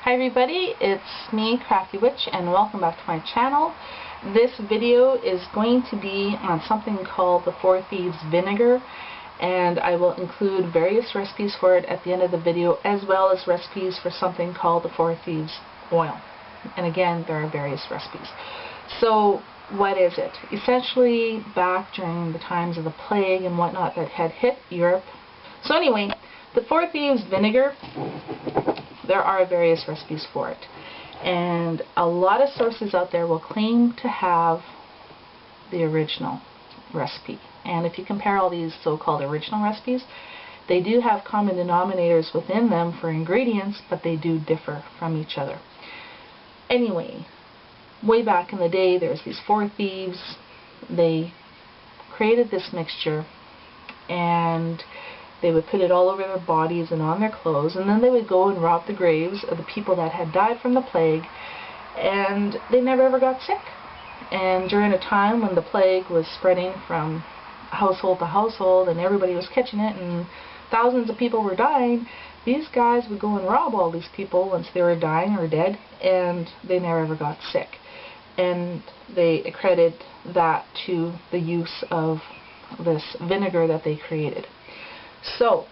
Hi everybody, it's me, Crafty Witch, and welcome back to my channel. This video is going to be on something called the Thieves Vinegar, and I will include various recipes for it at the end of the video, as well as recipes for something called the Thieves Oil. And again, there are various recipes. So, what is it? Essentially, back during the times of the plague and whatnot that had hit Europe. So anyway, the Thieves Vinegar, there are various recipes for it, and a lot of sources out there will claim to have the original recipe. And if you compare all these so-called original recipes, they do have common denominators within them for ingredients, but they do differ from each other. Anyway, way back in the day, there's these four thieves. They created this mixture, and they would put it all over their bodies and on their clothes, and then they would go and rob the graves of the people that had died from the plague, and they never ever got sick. And during a time when the plague was spreading from household to household and everybody was catching it and thousands of people were dying, these guys would go and rob all these people once they were dying or dead, and they never ever got sick. And they accredit that to the use of this vinegar that they created. So,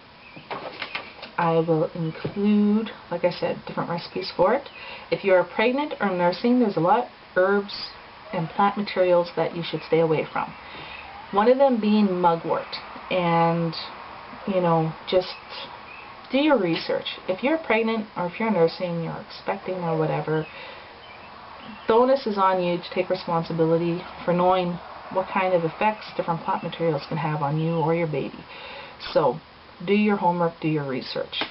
I will include, like I said, different recipes for it. If you are pregnant or nursing, there's a lot of herbs and plant materials that you should stay away from. One of them being mugwort. And, you know, just do your research. If you're pregnant or if you're nursing, you're expecting or whatever, the onus is on you to take responsibility for knowing what kind of effects different plant materials can have on you or your baby. So, do your homework, do your research.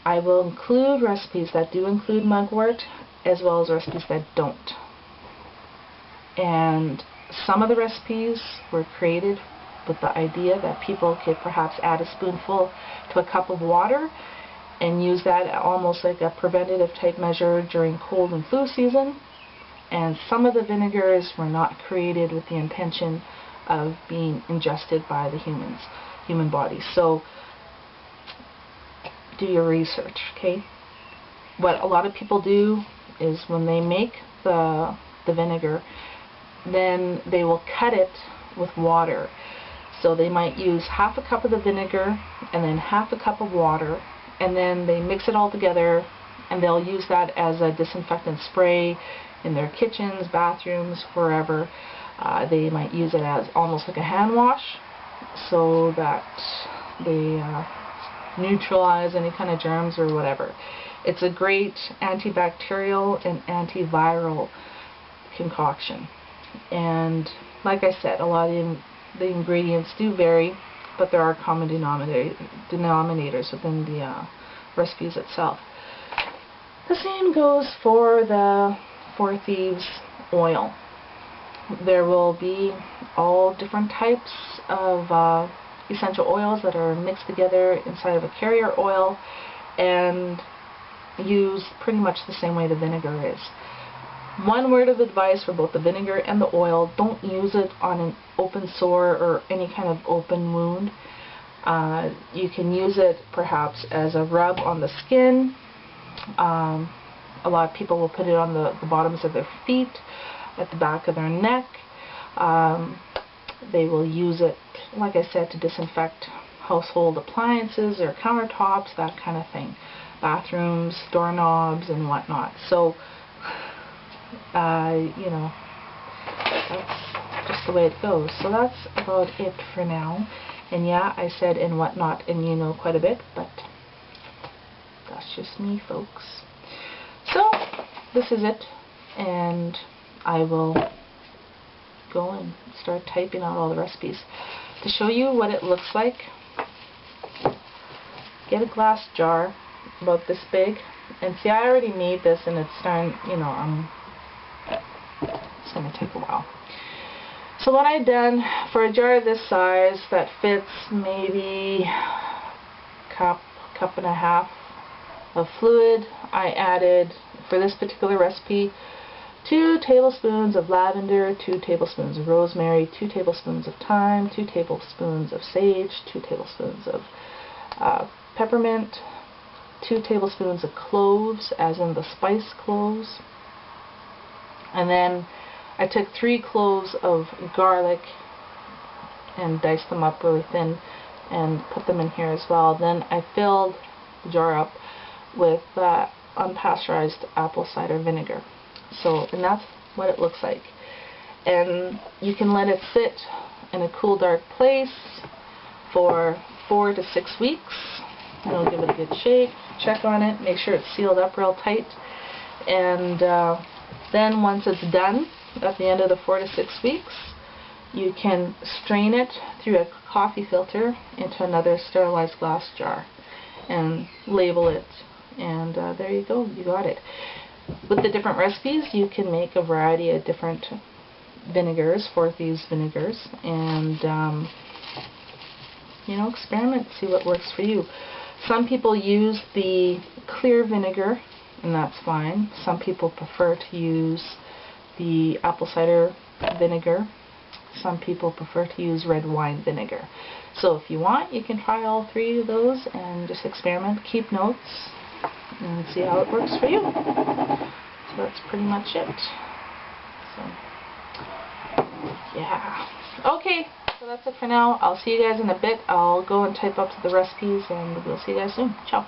I will include recipes that do include mugwort, as well as recipes that don't. And some of the recipes were created with the idea that people could perhaps add a spoonful to a cup of water and use that almost like a preventative type measure during cold and flu season. And some of the vinegars were not created with the intention of being ingested by the human body. So do your research, okay? What a lot of people do is when they make the vinegar, then they will cut it with water. So they might use half a cup of the vinegar and then half a cup of water, and then they mix it all together, and they'll use that as a disinfectant spray in their kitchens, bathrooms, wherever. They might use it as almost like a hand wash, so that they neutralize any kind of germs or whatever. It's a great antibacterial and antiviral concoction. And like I said, a lot of the ingredients do vary, but there are common denominators within the recipes itself. The same goes for the Four Thieves oil. There will be all different types of essential oils that are mixed together inside of a carrier oil and used pretty much the same way the vinegar is. One word of advice for both the vinegar and the oil: don't use it on an open sore or any kind of open wound. You can use it perhaps as a rub on the skin. A lot of people will put it on the bottoms of their feet, at the back of their neck. They will use it, like I said, to disinfect household appliances or countertops, that kind of thing. Bathrooms, doorknobs, and whatnot. So, you know, that's just the way it goes. So that's about it for now. And yeah, I said and whatnot, and you know quite a bit, but that's just me, folks. So, this is it, and I will go and start typing out all the recipes. To show you what it looks like, get a glass jar about this big, and see, I already made this, and it's starting, you know, it's going to take a while. So what I've done for a jar this size that fits maybe cup and a half of fluid, I added, for this particular recipe, 2 tablespoons of lavender, 2 tablespoons of rosemary, 2 tablespoons of thyme, 2 tablespoons of sage, 2 tablespoons of peppermint, 2 tablespoons of cloves, as in the spice cloves. And then I took 3 cloves of garlic and diced them up really thin and put them in here as well. Then I filled the jar up with unpasteurized apple cider vinegar. So, and that's what it looks like. And you can let it sit in a cool, dark place for 4 to 6 weeks. And it'll give it a good shake. Check on it. Make sure it's sealed up real tight. And then once it's done, at the end of the 4 to 6 weeks, you can strain it through a coffee filter into another sterilized glass jar and label it. And there you go. You got it. With the different recipes, you can make a variety of different vinegars, for Thieves Vinegars, and you know, experiment, see what works for you. Some people use the clear vinegar, and that's fine. Some people prefer to use the apple cider vinegar. Some people prefer to use red wine vinegar. So if you want, you can try all 3 of those and just experiment, keep notes, and see how it works for you. So that's pretty much it. So, yeah. Okay, so that's it for now. I'll see you guys in a bit. I'll go and type up the recipes, and we'll see you guys soon. Ciao.